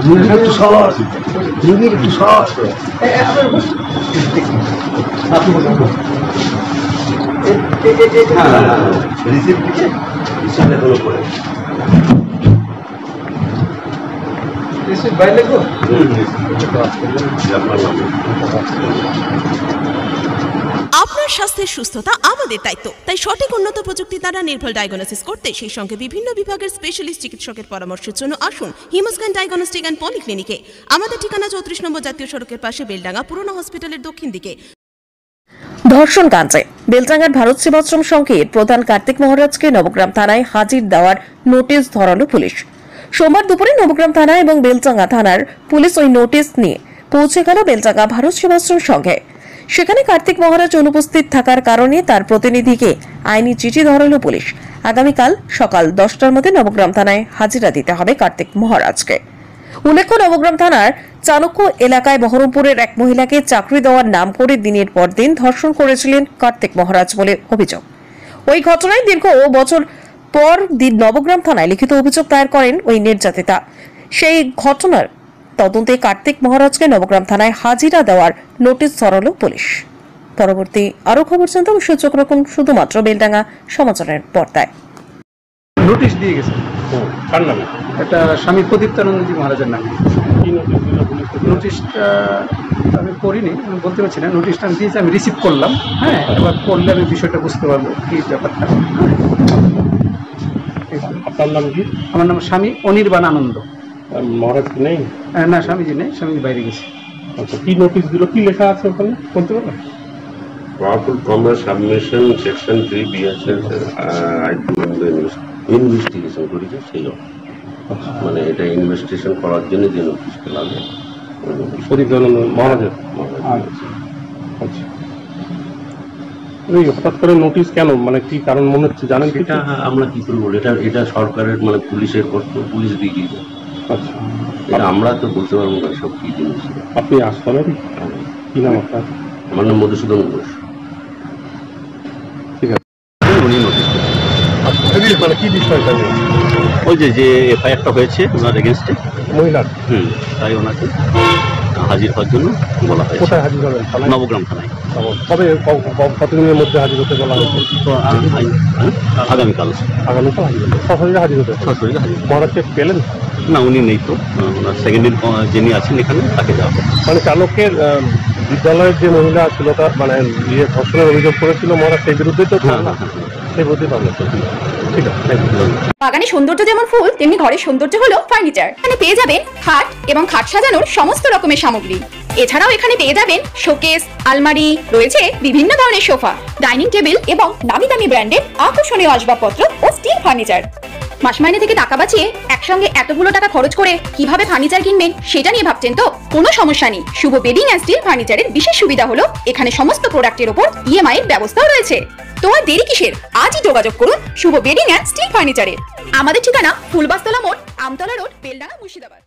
একটু সহজ একটু সহজ আপনার স্বাস্থ্যের সুস্থতা আমাদের দায়িত্ব, তাই সঠিক উন্নত প্রযুক্তি দ্বারা নির্ভুল ডায়াগনোসিস করতে সেই সঙ্গে বিভিন্ন বিভাগের স্পেশালিস্ট চিকিৎসকের পরামর্শের জন্য আসুন হিমোস্ক্যান ডায়াগনস্টিক অ্যান্ড পলিক্লিনিকে। আমাদের ঠিকানা 34 নম্বর জাতীয় সড়কের পাশে, বেলডাঙ্গা পুরনো হসপিটালের দক্ষিণ দিকে। ধর্ষণ কাণ্ডে বেলডাঙ্গার ভারত সেবাশ্রম সংঘের প্রধান কার্তিক মহারাজকে নবগ্রাম থানায় হাজির দেওয়ার নোটিশ ধরালো পুলিশ। সোমবার দুপুরে নবগ্রাম থানা এবং বেলডাঙ্গা থানার পুলিশ ওই নোটিশ নিয়ে পৌঁছে গেল বেলডাঙ্গা ভারত সেবাশ্রম সংঘে। সেখানে কার্তিক মহারাজ অনুপস্থিত থাকার কারণে তার প্রতিনিধিকে আইনি চিঠি ধরালো পুলিশ। আগামীকাল সকাল 10টার মধ্যে নবগ্রাম থানায় হাজিরা দিতে হবে কার্তিক মহারাজকে। উল্লেখ্য, নবগ্রাম থানার চাণক্য এলাকায় বহরমপুরের এক মহিলাকে চাকরি দেওয়ার নাম করে দিনের পর দিন ধর্ষণ করেছিলেন কার্তিক মহারাজ বলে অভিযোগ। ওই ঘটনায় দীর্ঘ বছর পর নবগ্রাম থানায় লিখিত অভিযোগ দায়ের করেন ওই নির্যাতিতা। সেই ঘটনার তদন্তে কার্তিক মহারাজকে নবগ্রাম থানায় হাজিরা দেওয়ার নোটিশ ধরালো পুলিশ। পরবর্তী আরো খবর জানতে অবশ্যই চোখ রাখুন শুধুমাত্র বেলডাঙ্গা সমাচারের পর্দায়। নোটিশ দিয়ে গেছে কার নামে? এটা স্বামী প্রদীপ্তানন্দজি মহারাজের নামে। কি নোটিশ দিল পুলিশ? নোটিশটা আমি পড়িনি, আমি বলতে পারছি না। নোটিশটা আমি দিয়েছি, আমি রিসিভ করলাম। হ্যাঁ, এবার পড়লে আমি বিষয়টা বুঝতে পারবো কি ব্যাপারটা। আপনার নাম কি? আমার নাম স্বামী অনির্বাণ আনন্দ। মহারাজ নেই? না, স্বামীজি নেই, স্বামীজি বাইরে গেছে। আচ্ছা, কি নোটিশ দিল, কি লেখা আছে ওখানে বলতে পারবেন? Powerful commerce submission section 3 BSS investigation করেছে সেই মানে এটা ইনভেস্টিগেশন করার জন্য যে নোটিশটা লাগে প্রদীপ্তানন্দ মহারাজের। আচ্ছা, হঠাৎ করে নোটিশ কেন, মানে কি কারণ মনে হচ্ছে জানেন? এটা আমরা কি করে বলি, এটা সরকারের মানে পুলিশের কর্তব্য, পুলিশ দিয়ে দিয়েছে। আচ্ছা, এটা আমরা তো বলতে পারবো না সব কি জিনিস। আপনি আসলেন? কি নাম আপনার? আমার নাম মধুসূদন ঘোষ। ঠিক আছে, উনি নোটিশ মানে কি বিষয়টা? ওই যে এফআইআরটা হয়েছে ওনার এগেনস্টে মহিলার, তাই ওনাকে হাজির হওয়ার জন্য বলা হয়েছে। কোথায় হাজির হবেন? নবগ্রাম থানায়। কবে, কতদিনের মধ্যে হাজির হতে বলা হয়েছে? আগামীকাল। আগামীকাল হাজির হতে, সশরীরে হাজির হতে। সশরীরে হাজির। মহারাজকে পেলেন? না, উনি নেই তো, ওনার সেকেন্ড যিনি আছেন এখানে তাকে যাওয়া হবে। মানে চালকের বিদ্যালয়ের যে মহিলা ছিল তার মানে ধর্ষণের অভিযোগ করেছিল মহারাজ, সেই বিরুদ্ধে তো সেই বিরুদ্ধে পাবে। ঠিক আছে। বাগানে সৌন্দর্য যেমন ফুল, তেমনি ঘরের সৌন্দর্য হলো ফার্নিচার। এখানে পেয়ে যাবেন খাট এবং খাট সাজানোর সমস্ত রকমের সামগ্রী। এছাড়াও এখানে পেয়ে যাবেন শোকেস, আলমারি, রয়েছে বিভিন্ন ধরনের সোফা, ডাইনিং টেবিল এবং নামি দামি ব্র্যান্ডের আকর্ষণীয় আসবাবপত্র ও স্টিল ফার্নিচার। মাস মাইনে থেকে টাকা বাঁচিয়ে একসঙ্গে এতগুলো টাকা খরচ করে কিভাবে ফার্নিচার কিনবেন সেটা নিয়ে ভাবছেন তো? কোনো সমস্যা নেই। শুভ বেডিং অ্যান্ড স্টিল ফার্নিচারের বিশেষ সুবিধা হলো এখানে সমস্ত প্রোডাক্টের উপর ইএমআই এর ব্যবস্থাও রয়েছে। তো আর দেরি কিসের? আজই যোগাযোগ করুন শুভ বেডিং অ্যান্ড স্টিল ফার্নিচারে। আমাদের ঠিকানা ফুলবাস্তলা মোড়, আমতলা রোড, বেলডাঙ্গা, মুর্শিদাবাদ।